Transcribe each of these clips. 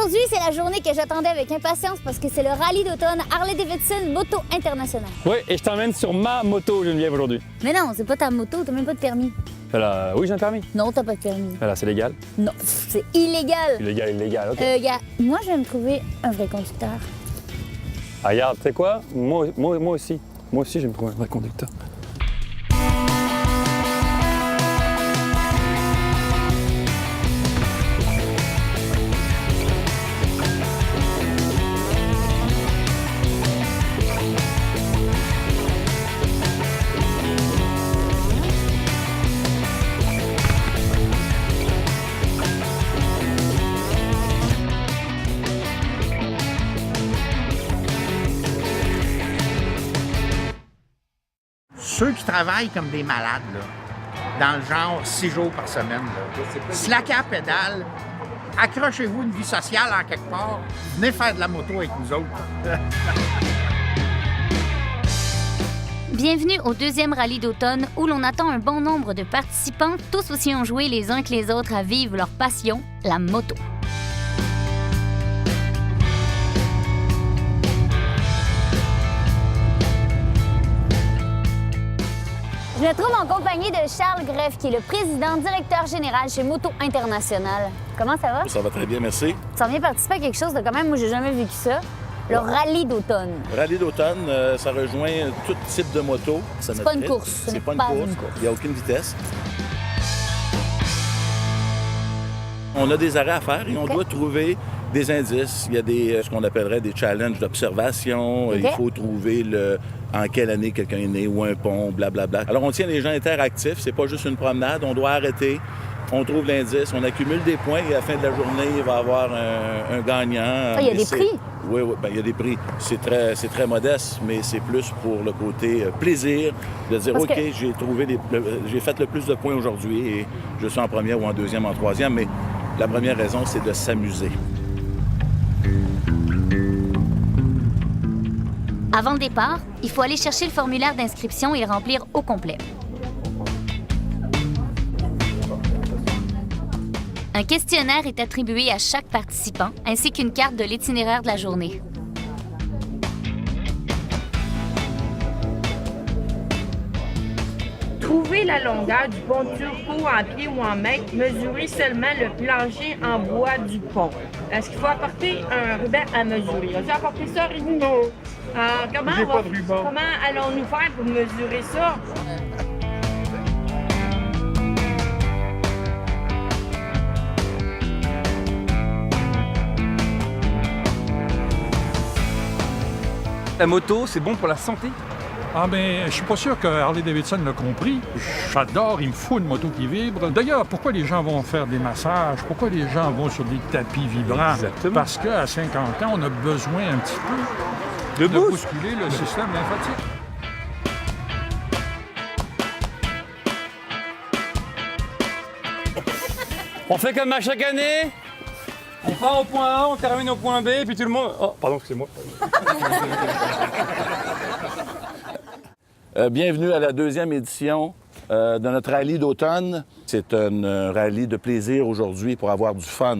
Aujourd'hui, c'est la journée que j'attendais avec impatience parce que c'est le rallye d'automne Harley-Davidson Moto International. Oui, et je t'emmène sur ma moto, Geneviève, aujourd'hui. Mais non, c'est pas ta moto, t'as même pas de permis. Oui, j'ai un permis. Non, t'as pas de permis. C'est légal. Non, c'est illégal. Illégal, OK. Gars, moi, je vais me trouver un vrai conducteur. Ah, regarde, tu sais quoi? Moi aussi. Moi aussi, je vais me trouver un vrai conducteur. Ceux qui travaillent comme des malades, là, dans le genre 6 jours par semaine, slacker à pédale, accrochez-vous une vie sociale en quelque part, venez faire de la moto avec nous autres. Bienvenue au deuxième rallye d'automne où l'on attend un bon nombre de participants, tous aussi enjoués les uns que les autres à vivre leur passion, la moto. Je me trouve en compagnie de Charles Greff, qui est le président directeur général chez Moto International. Comment ça va? Ça va très bien, merci. Tu viens participer à quelque chose de quand même, moi j'ai jamais vécu ça, le rallye d'automne. Rallye d'automne, ça rejoint tout type de moto. C'est pas une course. C'est pas une course. Il n'y a aucune vitesse. On a des arrêts à faire et on doit trouver des indices. Il y a ce qu'on appellerait des challenges d'observation. Il faut trouver en quelle année quelqu'un est né ou un pont, blablabla. Alors, on tient les gens interactifs. C'est pas juste une promenade. On doit arrêter. On trouve l'indice. On accumule des points et à la fin de la journée, il va y avoir un gagnant. Il y a des prix? Oui, il y a des prix. C'est très modeste, mais c'est plus pour le côté plaisir de dire, OK, j'ai fait le plus de points aujourd'hui et je suis en première ou en deuxième, en troisième, mais la première raison, c'est de s'amuser. Avant le départ, il faut aller chercher le formulaire d'inscription et le remplir au complet. Un questionnaire est attribué à chaque participant, ainsi qu'une carte de l'itinéraire de la journée. Trouvez la longueur du pont Turcot en pied ou en mètres. Mesurez seulement le plancher en bois du pont. Est-ce qu'il faut apporter un ruban à mesurer? As-tu apporté ça, Rémi? Non. Comment allons-nous faire pour mesurer ça? La moto, c'est bon pour la santé? Ah ben, je suis pas sûr que Harley-Davidson l'a compris. J'adore, il me faut une moto qui vibre. D'ailleurs, pourquoi les gens vont faire des massages? Pourquoi les gens vont sur des tapis vibrants? Exactement. Parce qu'à 50 ans, on a besoin un petit peu de bousculer le système lymphatique. On fait comme à chaque année. On part au point A, on termine au point B, et puis tout le monde... Oh, pardon, excusez-moi. Bienvenue à la deuxième édition de notre rallye d'automne. C'est un rallye de plaisir aujourd'hui pour avoir du fun.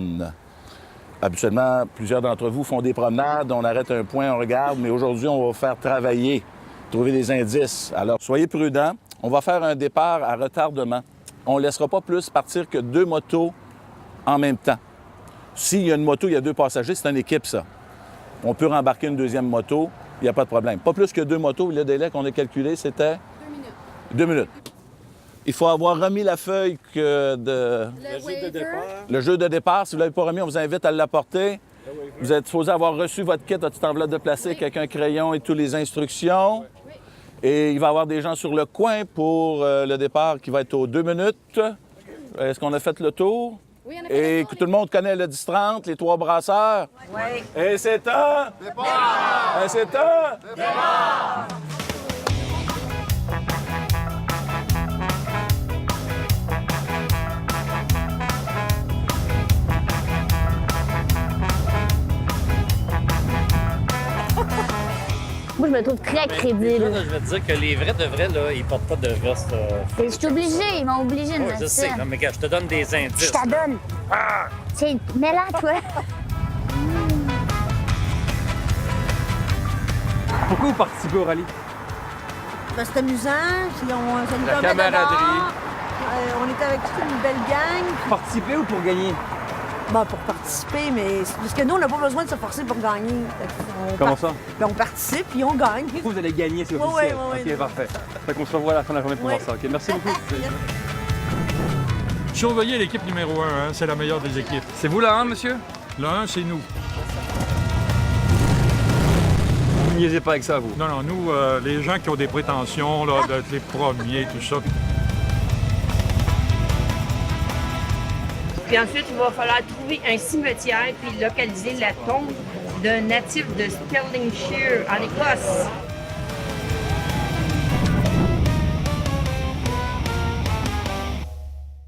Habituellement, plusieurs d'entre vous font des promenades, on arrête un point, on regarde, mais aujourd'hui, on va vous faire travailler, trouver des indices. Alors, soyez prudents. On va faire un départ à retardement. On ne laissera pas plus partir que 2 motos en même temps. S'il y a une moto, il y a 2 passagers, c'est une équipe, ça. On peut rembarquer une deuxième moto, il n'y a pas de problème. Pas plus que 2 motos. Le délai qu'on a calculé, c'était 2 minutes. Il faut avoir remis la feuille Le jeu de départ. Si vous ne l'avez pas remis, on vous invite à l'apporter. Vous êtes supposé avoir reçu votre kit, votre petite enveloppe de plastique avec un crayon et toutes les instructions. Et il va y avoir des gens sur le coin pour le départ qui va être aux 2 minutes. Est-ce qu'on a fait le tour? Oui, on a fait Et que tout le monde connaît le 10-30, les 3 brasseurs? Oui. Et c'est un... Départ! Et c'est un... Départ! Moi, je me trouve très crédible. Je vais te dire que les vrais de vrais, là, ils portent pas de veste. Je suis obligée, ils m'ont obligée de Oui, mettre je sais. ça. Non, mais gars, je te donne des indices. Je t'adonne. Tiens, mets-la, toi. Pourquoi vous participez au rallye? Ben, c'est amusant, puis ça nous La permet camaraderie. d'abord. On était avec toute une belle gang. Puis, Participer ou pour gagner? ben, pour participer, mais c'est parce que nous, on n'a pas besoin de se forcer pour gagner. Fait qu'on Comment ça? Ben, on participe, puis on gagne. Vous allez gagner, c'est Ouais, officiel. ouais, ouais. Ok, parfait. Fait qu'on se revoit à la fin de la journée pour Ouais. voir ça. Ok, merci beaucoup. Surveillez l'équipe numéro 1, c'est la meilleure des équipes. C'est vous là, hein, monsieur? Le 1, c'est nous. Vous niaisez pas avec ça, vous. Non, non, nous, les gens qui ont des prétentions là, d'être les premiers, tout ça. Puis ensuite, il va falloir trouver un cimetière puis localiser la tombe d'un natif de Stirlingshire, en Écosse.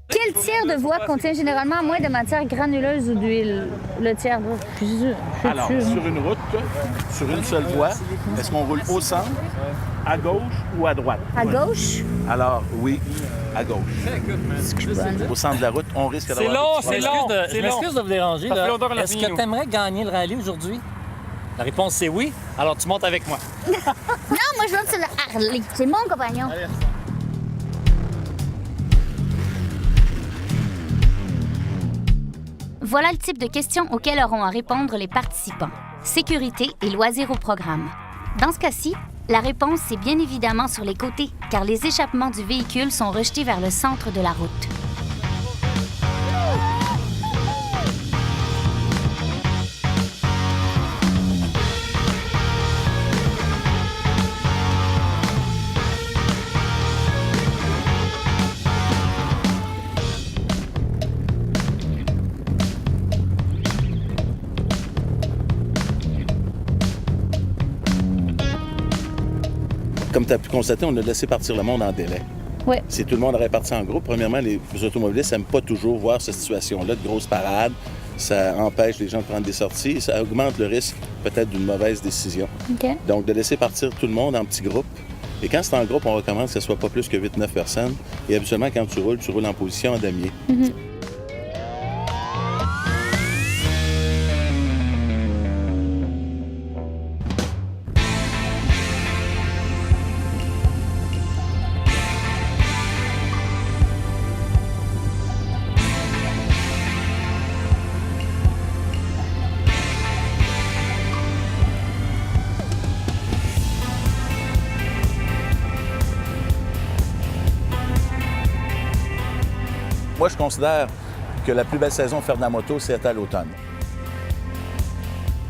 Quel tiers de voix contient généralement moins de matière granuleuse ou d'huile? Le tiers de voix. Je suis Alors, sur une route, sur une seule voie, est-ce qu'on roule au centre, à gauche ou à droite? À gauche? Alors, oui, à gauche. Au centre de la route, on risque d'avoir... long, des petits c'est problèmes. long. Je m'excuse de vous déranger. Ça fait longtemps qu'on a Est-ce fini, que nous. tu aimerais gagner le rallye aujourd'hui? La réponse c'est oui. Alors tu montes avec moi. Non, moi je veux sur le Harley. C'est mon compagnon. Voilà le type de questions auxquelles auront à répondre les participants. Sécurité et loisirs au programme. Dans ce cas-ci, la réponse est bien évidemment sur les côtés, car les échappements du véhicule sont rejetés vers le centre de la route. Comme tu as pu constater, on a laissé partir le monde en délai. Ouais. Si tout le monde aurait parti en groupe, premièrement, les automobilistes n'aiment pas toujours voir cette situation-là de grosse parade. Ça empêche les gens de prendre des sorties. Ça augmente le risque peut-être d'une mauvaise décision. OK. Donc, de laisser partir tout le monde en petits groupes. Et quand c'est en groupe, on recommande que ce ne soit pas plus que 8-9 personnes. Et habituellement, quand tu roules en position en damier. Moi, je considère que la plus belle saison de faire de la moto, c'est à l'automne.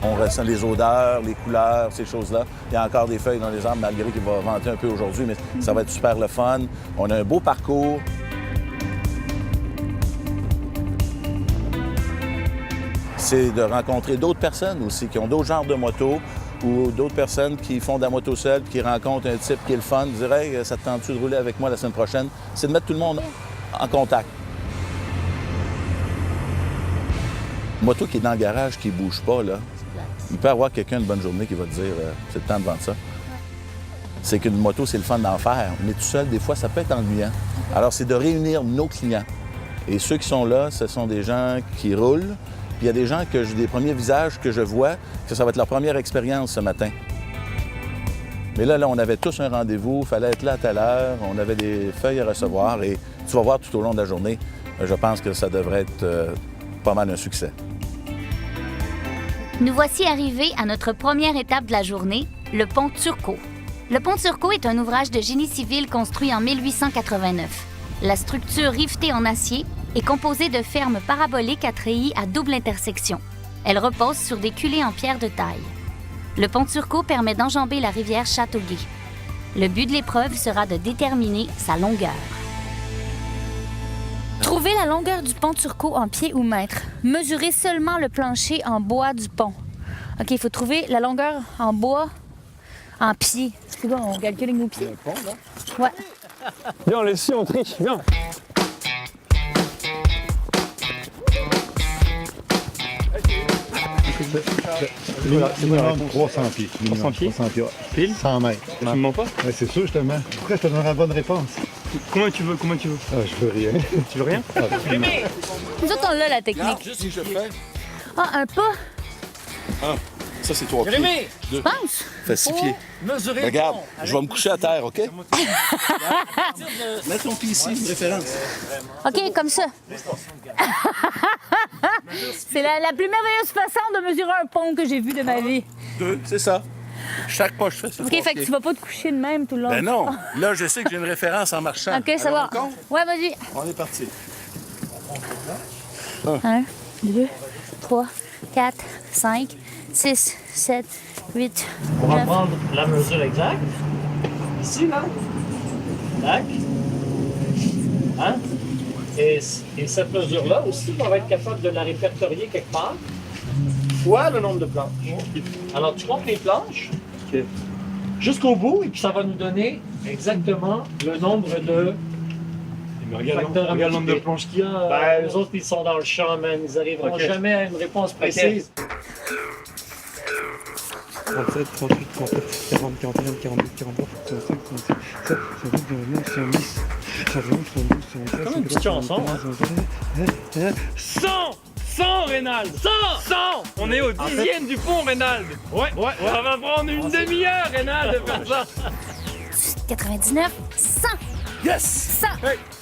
On ressent les odeurs, les couleurs, ces choses-là. Il y a encore des feuilles dans les arbres, malgré qu'il va venter un peu aujourd'hui, mais ça va être super le fun. On a un beau parcours. C'est de rencontrer d'autres personnes aussi, qui ont d'autres genres de motos ou d'autres personnes qui font de la moto seule, qui rencontrent un type qui est le fun, dirait hey, ça te tente-tu de rouler avec moi la semaine prochaine? C'est de mettre tout le monde en contact. Moto qui est dans le garage, qui ne bouge pas, là, il peut y avoir quelqu'un de bonne journée qui va te dire c'est le temps de vendre ça. C'est qu'une moto, c'est le fun d'en faire, mais tout seul, des fois, ça peut être ennuyant. Alors, c'est de réunir nos clients. Et ceux qui sont là, ce sont des gens qui roulent. Puis il y a des gens des premiers visages que je vois, que ça va être leur première expérience ce matin. Mais là, on avait tous un rendez-vous, il fallait être là à telle heure, on avait des feuilles à recevoir et tu vas voir tout au long de la journée, je pense que ça devrait être pas mal un succès. Nous voici arrivés à notre première étape de la journée, le pont Turcot. Le pont Turcot est un ouvrage de génie civil construit en 1889. La structure rivetée en acier est composée de fermes paraboliques à treillis à double intersection. Elle repose sur des culées en pierre de taille. Le pont Turcot permet d'enjamber la rivière Châteauguay. Le but de l'épreuve sera de déterminer sa longueur. Trouvez la longueur du pont Turcot en pieds ou mètres. Mesurez seulement le plancher en bois du pont. OK, il faut trouver la longueur en bois en pieds. C'est bon, on calcule nos pieds. Le pont, là? Ouais. Viens, on les suit, on triche, viens. C'est minimum 300 pieds. 300 pieds? 300 pieds. Pile? 100 mètres. Tu me mens pas? Ouais, c'est sûr, justement. Pourquoi je te donnerai la bonne réponse? Combien tu veux? Ah, je veux rien. Tu veux rien? Nous autres, on l'a, la technique. Si je fais... Ah, un pas? Ça, c'est 3 pieds. Jérémy! 2. Pense. Fait 6 pieds. Mesurez le Regarde, pont. je vais me coucher à terre, OK? Mets ton pied ici, une référence. OK, comme ça. C'est la plus merveilleuse façon de mesurer un pont que j'ai vu de ma vie. 2, c'est ça. Chaque pas, je fais ça. OK, fait que tu vas pas te coucher de même tout le long. Ben non. Là, je sais que j'ai une référence en marchant. OK, ça Alors, va. on compte? Ouais, vas-y. On est parti. 1, 2, 3, 4, 5, 6, 7, 8, On va 9. prendre la mesure exacte. Ici, là. Tac. Hein? Et cette mesure-là aussi, on va être capable de la répertorier quelque part, fois le nombre de planches. Alors, tu comptes les planches jusqu'au bout, et puis ça va nous donner exactement le nombre de facteurs. Regarde le nombre de planches qu'il y a. Ben, les autres, ils sont dans le champ, man. Ils n'arriveront jamais à une réponse précise. 37, 38, 39, 40, 41, 42, 43, 45, 46, 7, 59, 70, 71, 72, 73. Comme une petite chanson, hein? 100! 100, Reynald! 100! 100! On est au 10e du pont, Reynald! Ouais. Ça va prendre une demi-heure, Reynald, de faire ça! 99, 100. Yes! 100.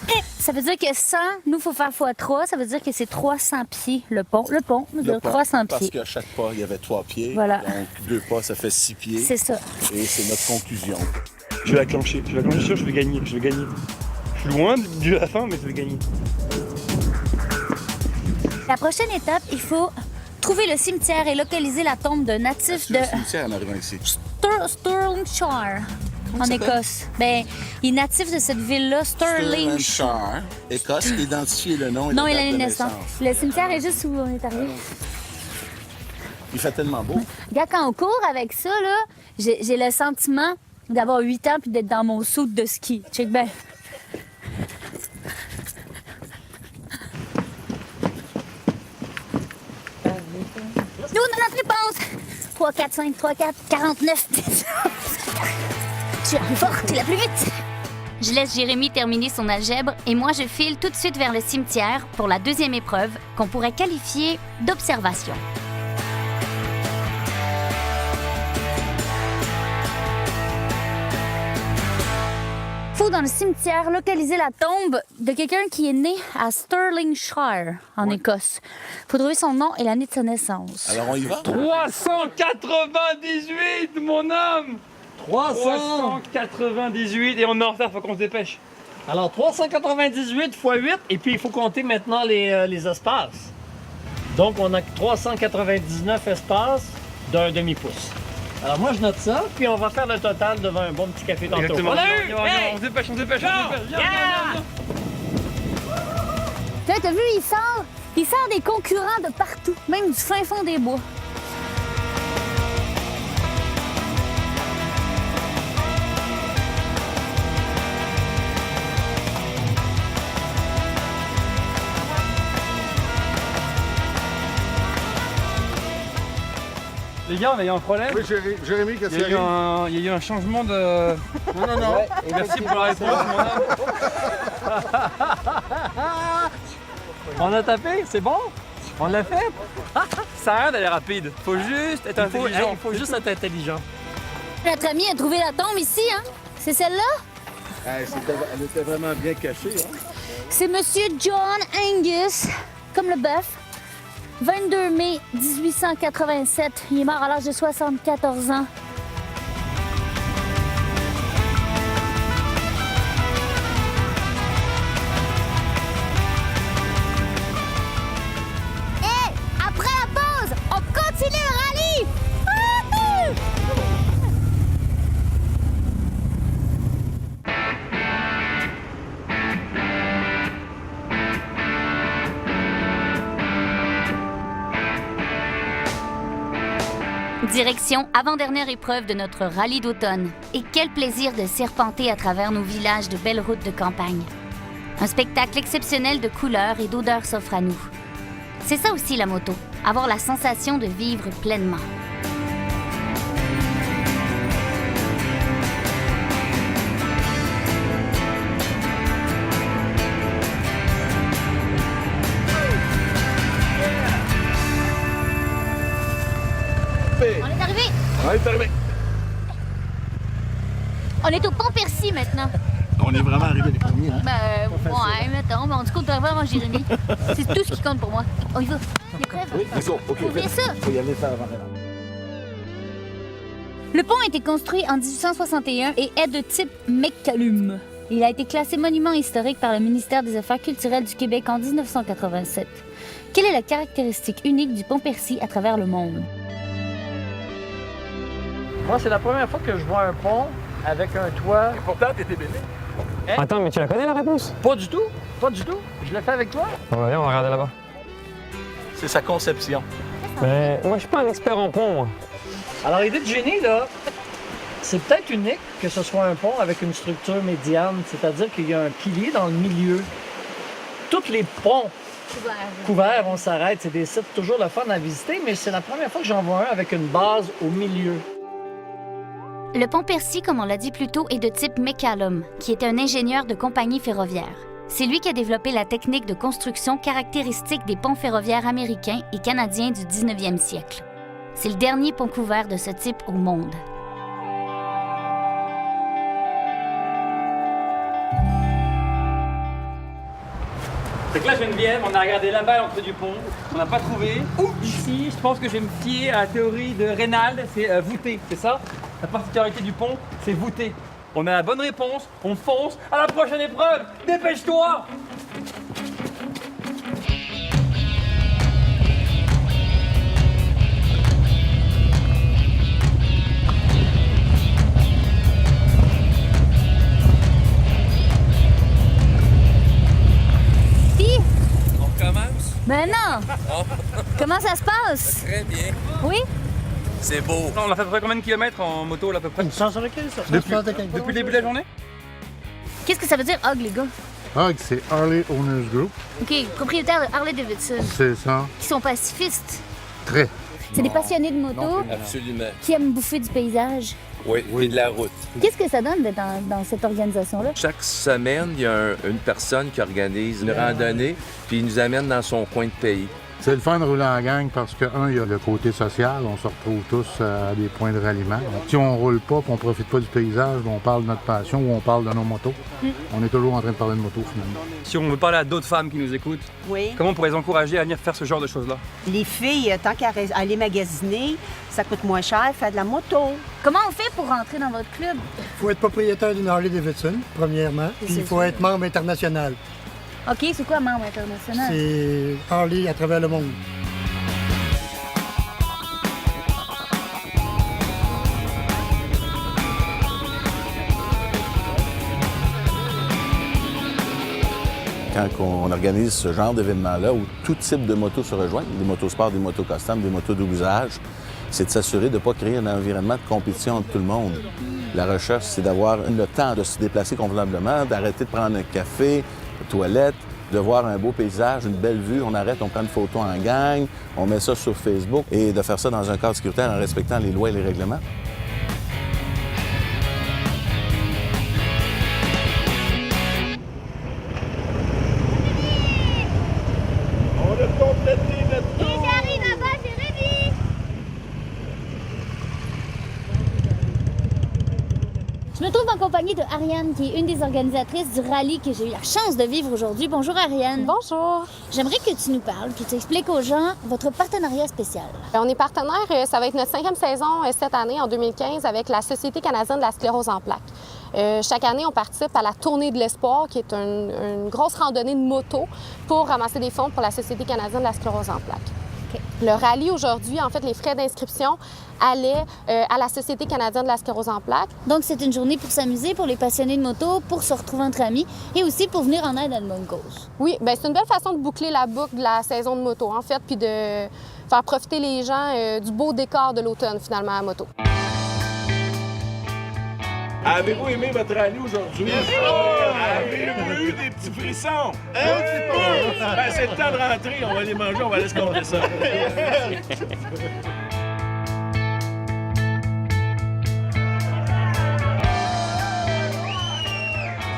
Et ça veut dire que 100, nous, il faut faire x3. Ça veut dire que c'est 300 pieds, le pont. Le pont mesure 300 Parce pieds. qu'à chaque pas, il y avait 3 pieds. Voilà. Donc, 2 pas, ça fait 6 pieds. C'est ça. Et c'est notre conclusion. Je vais la clencher, sûr, je vais gagner. Je suis loin de la fin, mais je vais gagner. La prochaine étape, il faut trouver le cimetière et localiser la tombe d'un natif de Le cimetière en arrivant ici. Stirlingshire, en ça Écosse. Ben, il est natif de cette ville-là, Stirlingshire. Stirlingshire, Écosse, identifier le nom et Non, la il date a de une naissance. Le cimetière est juste où on est arrivé. Il fait tellement beau. Regarde, quand on court avec ça, là, j'ai le sentiment d'avoir 8 ans puis d'être dans mon saut de ski. Check bien. Nous, on a notre réponse. 3, 4, 5, 3, 4, 49. Tu es la plus forte et la plus vite. Je laisse Jérémy terminer son algèbre et moi je file tout de suite vers le cimetière pour la deuxième épreuve qu'on pourrait qualifier d'observation. Faut dans le cimetière localiser la tombe de quelqu'un qui est né à Stirlingshire, en Écosse. Faut trouver son nom et l'année de sa naissance. Alors, on y va? 398, mon homme! 398 et on est en retard, faut qu'on se dépêche. Alors, 398 x 8, et puis il faut compter maintenant les espaces. Donc, on a 399 espaces d'un demi-pouce. Alors, moi, je note ça, puis on va faire le total devant un bon petit café tantôt. Exactement. On l'a eu! Hey! On se dépêche. Go! Viens. T'as vu, il sort des concurrents de partout, même du fin fond des bois. Les gars, on a eu un problème. Oui, Jérémy, qu'est-ce Il y qu'il y a? a eu un changement de... Non. Ouais, et merci pour la réponse, mon homme. On a tapé, c'est bon? On l'a fait? Ça sert à rien d'aller rapide. Faut juste être intelligent. Il faut juste être intelligent. Notre ami a trouvé la tombe ici, hein? C'est celle-là? Elle était vraiment bien cachée. Hein? C'est Monsieur John Angus, comme le bœuf. 22 mai 1887. Il est mort à l'âge de 74 ans. Hé! Après la pause, on continue le rallye! Wouhou! Direction avant-dernière épreuve de notre rallye d'automne. Et quel plaisir de serpenter à travers nos villages de belles routes de campagne. Un spectacle exceptionnel de couleurs et d'odeurs s'offre à nous. C'est ça aussi la moto, avoir la sensation de vivre pleinement. On est Allez, fermé. On est au pont Percy maintenant. On est vraiment arrivés les premiers, hein? Ouais, mettons. Mais en tout cas, on doit avoir Jérémy. C'est tout ce qui compte pour moi. On y va. T'es prêt? Oui, let's go. OK, Ouvrir ça. faut y aller faire avant. Le pont a été construit en 1861 et est de type McCallum. Il a été classé monument historique par le ministère des Affaires culturelles du Québec en 1987. Quelle est la caractéristique unique du pont Percy à travers le monde? Moi, c'est la première fois que je vois un pont avec un toit. Et pourtant, t'étais béni. Attends, mais tu la connais la réponse? Pas du tout. Pas du tout. Je l'ai fait avec toi. On va regarder là-bas. C'est sa conception. Mais moi, je suis pas un expert en pont, moi. Alors, l'idée de génie, là, c'est peut-être unique que ce soit un pont avec une structure médiane, c'est-à-dire qu'il y a un pilier dans le milieu. Tous les ponts couverts, on s'arrête. C'est des sites toujours le fun à visiter, mais c'est la première fois que j'en vois un avec une base au milieu. Le pont Percy, comme on l'a dit plus tôt, est de type McCallum, qui est un ingénieur de compagnie ferroviaire. C'est lui qui a développé la technique de construction caractéristique des ponts ferroviaires américains et canadiens du 19e siècle. C'est le dernier pont couvert de ce type au monde. Fait que là, Geneviève, on a regardé là-bas à l'entrée du pont, on n'a pas trouvé. Ou ici, je pense que je vais me fier à la théorie de Reynald, c'est voûté, c'est ça? La particularité du pont, c'est voûté. On a la bonne réponse, on fonce à la prochaine épreuve. Dépêche-toi! Ben non! Comment ça se passe? Très bien. Oui? C'est beau. On a fait à peu près combien de kilomètres en moto là, à peu près? 175, ça. Depuis le début de la journée? Qu'est-ce que ça veut dire, HOG, les gars? HOG, c'est Harley Owners Group. OK, propriétaire de Harley-Davidson, C'est ça. qui sont pacifistes. Très. C'est des passionnés de moto Absolument. qui aiment bouffer du paysage. Oui, et de la route. Qu'est-ce que ça donne d'être dans cette organisation-là? Chaque semaine, il y a une personne qui organise une randonnée, puis il nous amène dans son coin de pays. C'est le fun de rouler en gang parce que, il y a le côté social. On se retrouve tous à des points de ralliement. Si on roule pas et on profite pas du paysage, on parle de notre passion ou on parle de nos motos. On est toujours en train de parler de moto, finalement. Si on veut parler à d'autres femmes qui nous écoutent, comment on pourrait les encourager à venir faire ce genre de choses-là? Les filles, tant qu'à aller magasiner, ça coûte moins cher, faire de la moto. Comment on fait pour rentrer dans votre club? Il faut être propriétaire d'une Harley-Davidson, premièrement, puis il faut être membre international. OK, c'est quoi membre international? C'est Harley à travers le monde. Quand on organise ce genre d'événement-là où tout type de motos se rejoignent, des motosports, des motos custom, des motos double usage, c'est de s'assurer de ne pas créer un environnement de compétition entre tout le monde. La recherche, c'est d'avoir le temps de se déplacer convenablement, d'arrêter de prendre un café, une toilette, de voir un beau paysage, une belle vue, on arrête, on prend une photo en gang, on met ça sur Facebook et de faire ça dans un cadre sécuritaire en respectant les lois et les règlements. On a complété notre tour! Et j'arrive là-bas, Jérémy! Je me trouve en compagnie de Ariane, qui est une des organisatrices du rallye que j'ai eu la chance de vivre aujourd'hui. Bonjour Ariane. Bonjour. J'aimerais que tu nous parles, que tu expliques aux gens votre partenariat spécial. On est partenaire, ça va être notre 5e saison cette année, en 2015, avec la Société canadienne de la sclérose en plaques. Chaque année, on participe à la Tournée de l'espoir, qui est une grosse randonnée de moto pour ramasser des fonds pour la Société canadienne de la sclérose en plaques. Le rallye aujourd'hui, en fait, les frais d'inscription allaient à la Société canadienne de la sclérose en plaques. Donc, c'est une journée pour s'amuser, pour les passionnés de moto, pour se retrouver entre amis et aussi pour venir en aide à une bonne cause. Oui, bien, c'est une belle façon de boucler la boucle de la saison de moto, en fait, puis de faire profiter les gens du beau décor de l'automne, finalement, à moto. Avez-vous aimé votre rallye aujourd'hui? Avez-vous eu des petits frissons? Un petit peu! Ben, c'est le temps de rentrer, on va les manger, on va aller se compter ça.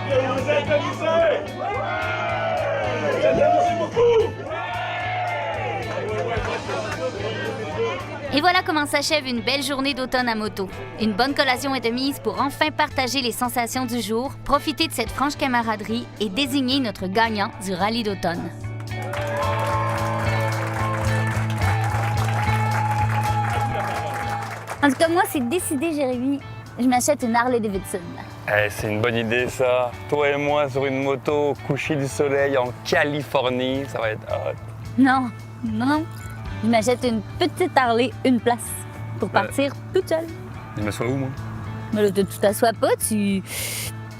Vous êtes amusés? Vous êtes amusés beaucoup? Et voilà comment s'achève une belle journée d'automne à moto. Une bonne collation est de mise pour enfin partager les sensations du jour, profiter de cette franche camaraderie et désigner notre gagnant du rallye d'automne. En tout cas, moi, c'est décidé, Jérémy. Je m'achète une Harley Davidson. C'est une bonne idée, ça. Toi et moi sur une moto au coucher du soleil en Californie, ça va être hot. Non. Je m'achète une petite Harley, une place, pour partir toute seule. Je m'assois où, moi? Mais là, tu t'assois pas, tu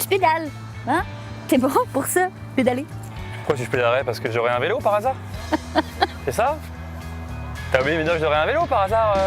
pédales. Hein? T'es bon pour ça, pédaler? Pourquoi si je pédalerais? Parce que j'aurais un vélo par hasard? C'est ça? T'as oublié de me dire que j'aurais un vélo par hasard?